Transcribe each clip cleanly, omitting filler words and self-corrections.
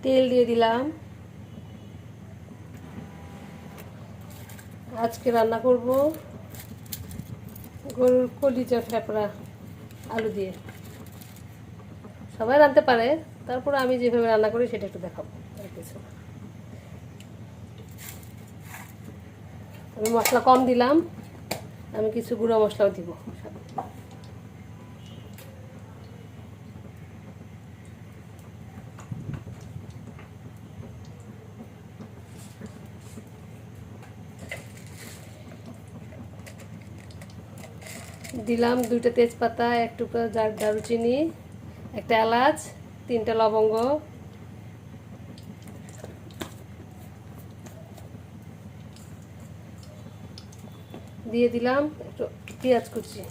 তেল দিয়ে দিলাম। আজকে রান্না করব গরুর কলিজা ফেপড়া আলু দিয়ে। সবাই রাঁধতে পারে, তারপর আমি যেভাবে রান্না করি সেটা একটু দেখাবো। আর কিছু আমি মশলা কম দিলাম, আমি কিছু গুঁড়ো মশলাও দিব। দিলাম 2টা তেজপাতা, 1 টুকরো দারুচিনি, 1টা এলাচ, 3টা লবঙ্গ, দিয়ে দিলাম একটু পেঁয়াজ কুচি।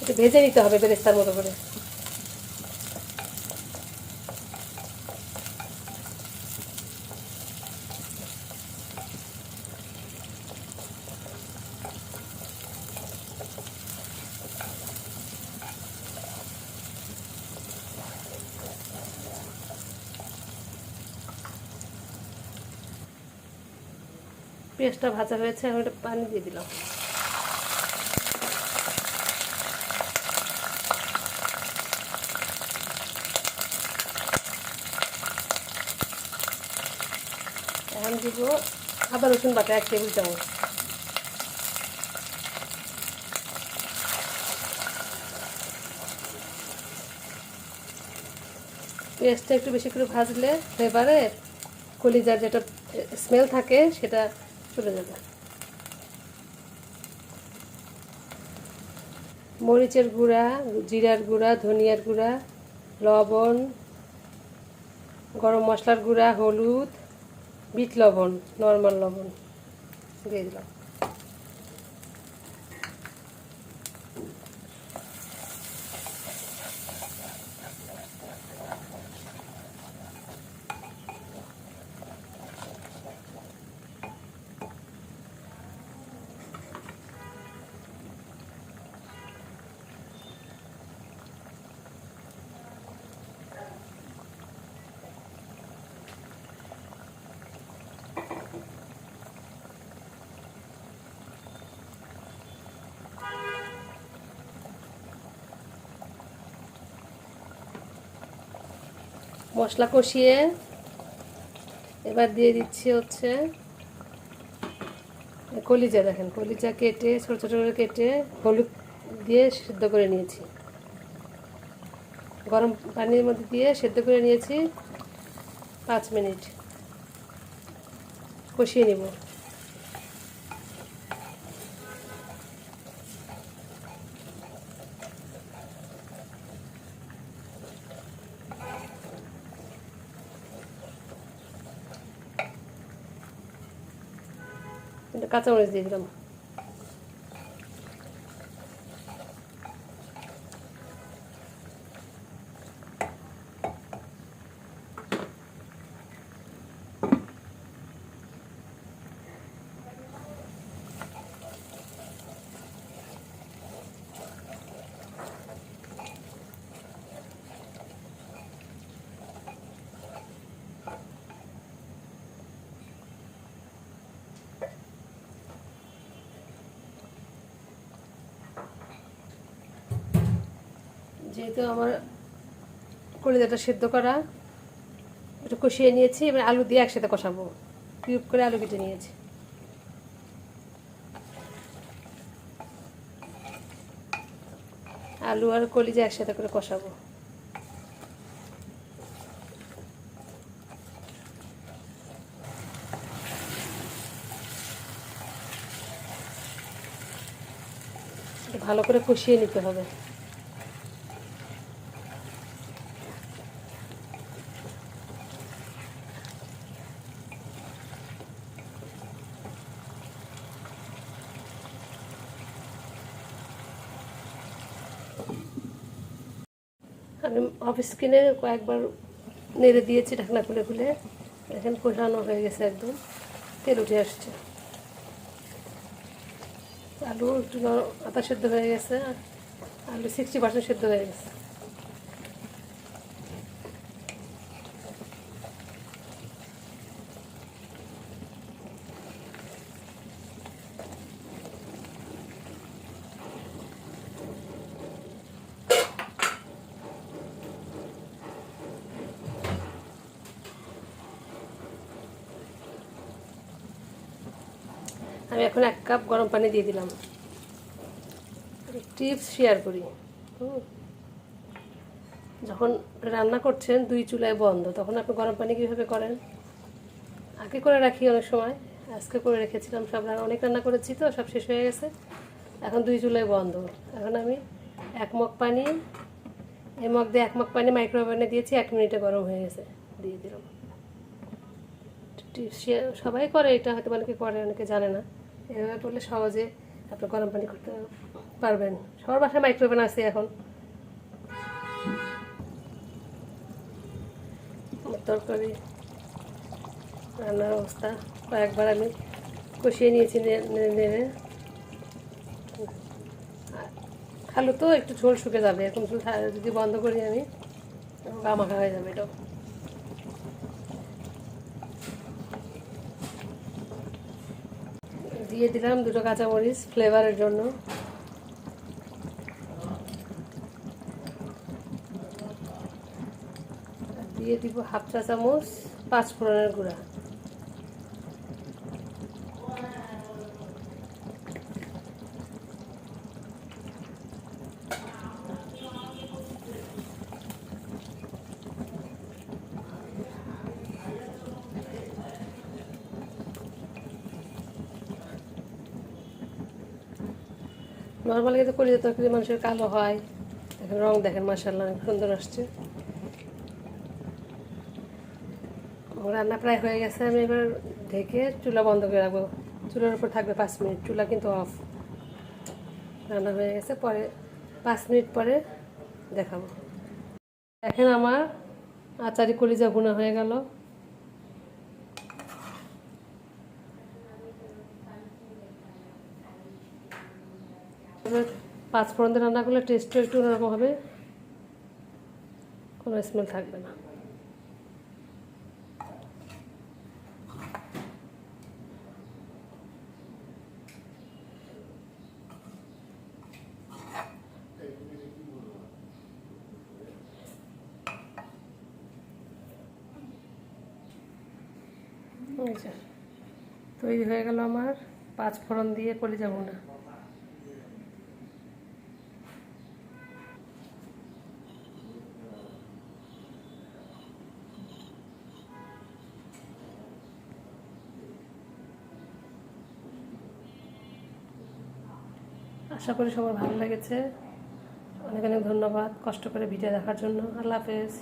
একটু ভেজে নিতে হবে বেরেস্তার মতো করে। পেঁয়াজটা ভাজা হয়েছে, আমি একটু পানি দিয়ে দিলাম। এখন দিব আদা রসুন বাটা 1 টেবিল চামচ। পেঁয়াজটা একটু বেশি করে ভাজলে ফ্লেভারে কলিজার যেটা স্মেল থাকে সেটা চলে যাবে। মরিচের গুঁড়া, জিরার গুঁড়া, ধনিয়ার গুঁড়া, লবণ, গরম মশলার গুঁড়া, হলুদ, বিট লবণ, নর্মাল লবণ দিয়ে দিলাম। মশলা কষিয়ে এবার দিয়ে দিচ্ছি হচ্ছে কলিজা। দেখেন কলিজা কেটে ছোটো ছোটো করে কেটে হলুদ দিয়ে সিদ্ধ করে নিয়েছি। গরম পানির মধ্যে দিয়ে সিদ্ধ করে নিয়েছি। 5 মিনিট কষিয়ে নেব। কাঁচামরিচ দিয়ে দিলাম। যেহেতু আমার কলিজাটা সেদ্ধ করা, একটু কষিয়ে নিয়েছি, এবার আলু দিয়ে একসাথে কষাবো। কিউব করে আলু কেটে নিয়েছি। আলু আর কলিজা একসাথে করে কষাবো। ভালো করে কষিয়ে নিতে হবে। আমি আমি অফিস কিনে কয়েকবার নেড়ে দিয়েছি ঢাকনা খুলে খুলে। দেখেন কষানো হয়ে গেছে, একদম তেল উঠে আসছে। আলু একটু আধা সেদ্ধ হয়ে গেছে, আলু 60% সেদ্ধ হয়ে গেছে। আমি এখন 1 কাপ গরম পানি দিয়ে দিলাম। টিপস শেয়ার করি, যখন রান্না করছেন 2 চুলায় বন্ধ, তখন আপনি গরম পানি কীভাবে করেন? আগে করে রাখি অনেক সময়, আজকে করে রেখেছিলাম, সব অনেক রান্না করেছি তো সব শেষ হয়ে গেছে। এখন 2 চুলায় বন্ধ। এখন আমি 1 মগ পানি, এই মগ দিয়ে 1 মগ পানি মাইক্রোওভেনে দিয়েছি, 1 মিনিটে গরম হয়ে গেছে, দিয়ে দিলাম। সবাই করে এটা, হয়তো অনেকে করে অনেকে জানে না। এভাবে করলে সহজে আপনি গরম পানি করতে পারবেন। সবার বাসায় মাইক্রোওভেন আছে এখন। তরকারি রান্নার অবস্থা কয়েকবার আমি কষিয়ে নিয়েছি নেড়ে। আলু তো একটু ঝোল শুকে যাবে, এরকম ঝোল যদি বন্ধ করি আমি, গামাখা হয়ে যাবে এটাও। দিয়ে দিলাম 2টো কাঁচামরিচ ফ্লেভারের জন্য। দিয়ে দিব 1/2 চা চামচ 5 ফোড়নের গুঁড়া। নর্মালি কিন্তু কলিজা তরকারি মানুষের কালো হয়, এখন রং দেখেন মাশাআল্লাহ অনেক সুন্দর আসছে। রান্না প্রায় হয়ে গেছে, আমি এবার ঢেকে চুলা বন্ধ করে রাখবো। চুলার উপর থাকবে 5 মিনিট, চুলা কিন্তু অফ। রান্না হয়ে গেছে, পরে 5 মিনিট পরে দেখাবো। দেখেন আমার আচারি কলিজা ভুনা হয়ে গেল। এবার 5 ফোড়ন দিয়ে রান্না করলে টেস্টও একটু অন্যরকম হবে, কোনো স্মেল থাকবে না। তৈরি হয়ে গেল আমার 5 ফোড়ন দিয়ে কলিজা ভুনা। আশা করি সবার ভালো লেগেছে। অনেক অনেক ধন্যবাদ কষ্ট করে ভিডিও দেখার জন্য। আল্লাহ হাফেজ।